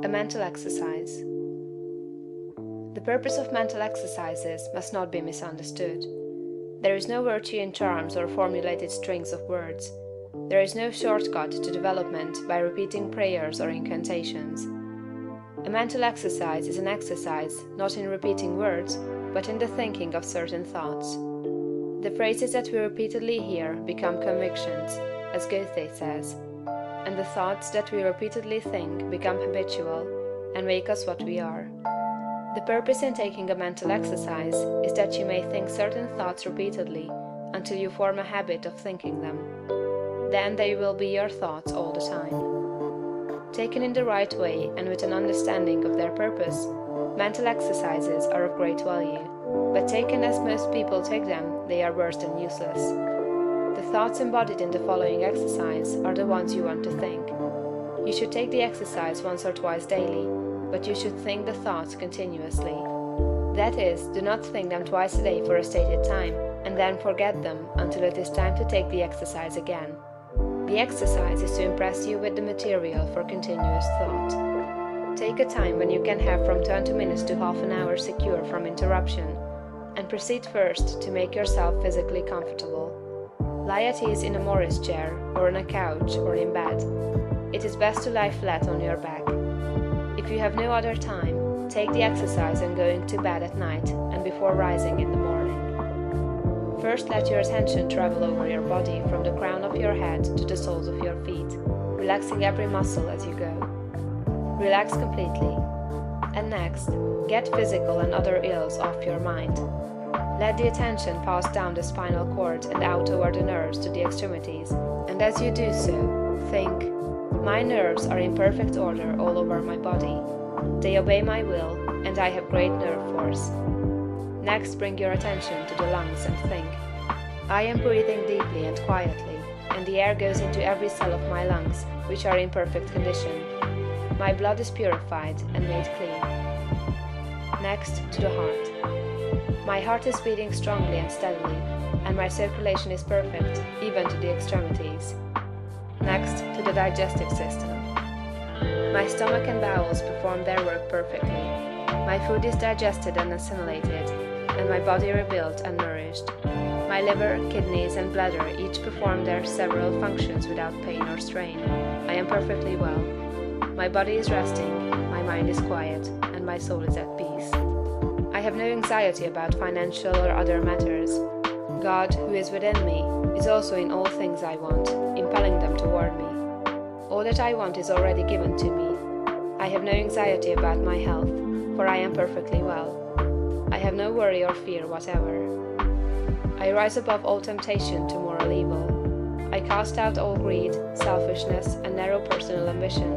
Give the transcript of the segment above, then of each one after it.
A mental exercise. The purpose of mental exercises must not be misunderstood. There is no virtue in charms or formulated strings of words. There is no shortcut to development by repeating prayers or incantations. A mental exercise is an exercise not in repeating words, but in the thinking of certain thoughts. The phrases that we repeatedly hear become convictions, as Goethe says, and the thoughts that we repeatedly think become habitual and make us what we are. The purpose in taking a mental exercise is that you may think certain thoughts repeatedly until you form a habit of thinking them. Then they will be your thoughts all the time. Taken in the right way and with an understanding of their purpose, mental exercises are of great value, but taken as most people take them, they are worse than useless. The thoughts embodied in the following exercise are the ones you want to think. You should take the exercise once or twice daily, but you should think the thoughts continuously. That is, do not think them twice a day for a stated time, and then forget them until it is time to take the exercise again. The exercise is to impress you with the material for continuous thought. Take a time when you can have from 20 minutes to half an hour secure from interruption, and proceed first to make yourself physically comfortable. Lie at ease in a Morris chair, or on a couch, or in bed. It is best to lie flat on your back. If you have no other time, take the exercise on going to bed at night and before rising in the morning. First, let your attention travel over your body from the crown of your head to the soles of your feet, relaxing every muscle as you go. Relax completely. And next, get physical and other ills off your mind. Let the attention pass down the spinal cord and out toward the nerves to the extremities, and as you do so, think, "My nerves are in perfect order all over my body. They obey my will, and I have great nerve force." Next, bring your attention to the lungs and think, "I am breathing deeply and quietly, and the air goes into every cell of my lungs, which are in perfect condition. My blood is purified and made clean." Next, to the heart. "My heart is beating strongly and steadily, and my circulation is perfect, even to the extremities." Next, to the digestive system. "My stomach and bowels perform their work perfectly. My food is digested and assimilated, and my body rebuilt and nourished. My liver, kidneys, and bladder each perform their several functions without pain or strain. I am perfectly well. My body is resting, my mind is quiet, and my soul is at peace. I have no anxiety about financial or other matters. God, who is within me, is also in all things I want, impelling them toward me. All that I want is already given to me. I have no anxiety about my health, for I am perfectly well. I have no worry or fear whatever. I rise above all temptation to moral evil. I cast out all greed, selfishness, and narrow personal ambition.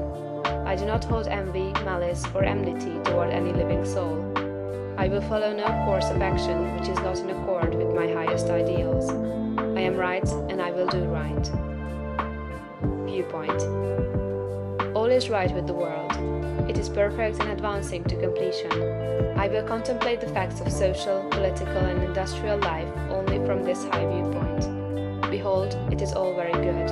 I do not hold envy, malice, or enmity toward any living soul. I will follow no course of action which is not in accord with my highest ideals. I am right, and I will do right." Viewpoint. All is right with the world. It is perfect and advancing to completion. I will contemplate the facts of social, political, and industrial life only from this high viewpoint. Behold, it is all very good.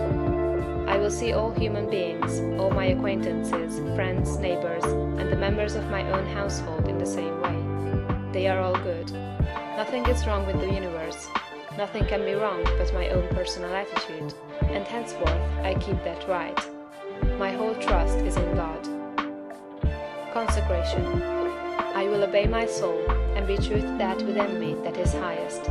I will see all human beings, all my acquaintances, friends, neighbors, and the members of my own household in the same way. They are all good. Nothing is wrong with the universe. Nothing can be wrong but my own personal attitude, and henceforth I keep that right. My whole trust is in God. Consecration. I will obey my soul, and be true to that within me that is highest.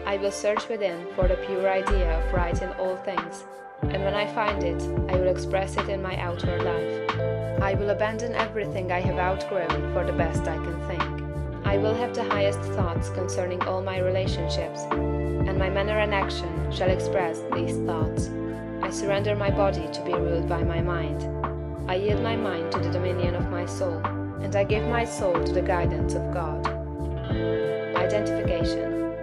I will search within for the pure idea of right in all things, and when I find it, I will express it in my outward life. I will abandon everything I have outgrown for the best I can think. I will have the highest thoughts concerning all my relationships, and my manner and action shall express these thoughts. I surrender my body to be ruled by my mind. I yield my mind to the dominion of my soul, and I give my soul to the guidance of God. Identification.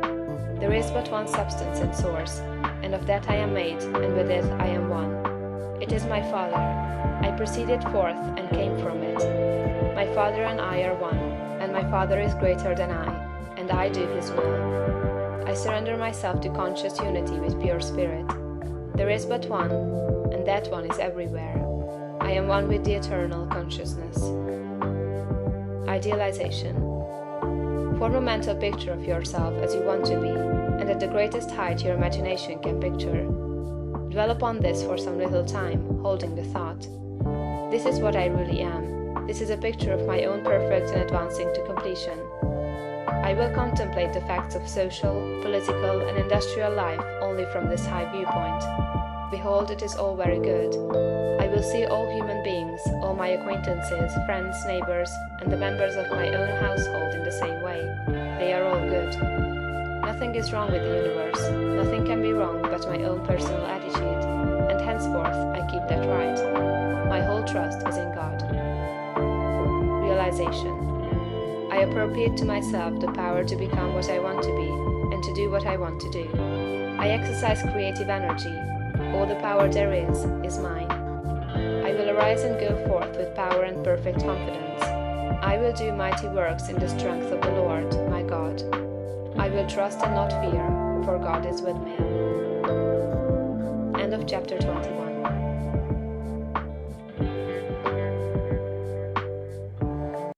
There is but one substance and source, and of that I am made, and with it I am one. It is my Father. I proceeded forth and came from it. My Father and I are one, and my Father is greater than I, and I do His will. I surrender myself to conscious unity with pure spirit. There is but one, and that one is everywhere. I am one with the eternal consciousness. Idealization. Form a mental picture of yourself as you want to be, and at the greatest height your imagination can picture. Dwell upon this for some little time, holding the thought. This is what I really am. This is a picture of my own perfect and advancing to completion. I will contemplate the facts of social, political, and industrial life only from this high viewpoint. Behold, it is all very good. I will see all human beings, all my acquaintances, friends, neighbors, and the members of my own household in the same way. They are all good. Nothing is wrong with the universe. Nothing can be wrong but my own personal attitude, and henceforth I keep that right. My whole trust is in God. Realization. I appropriate to myself the power to become what I want to be, and to do what I want to do. I exercise creative energy. All the power there is mine. I will arise and go forth with power and perfect confidence. I will do mighty works in the strength of the Lord, my God. I will trust and not fear, for God is with me. End of chapter 21.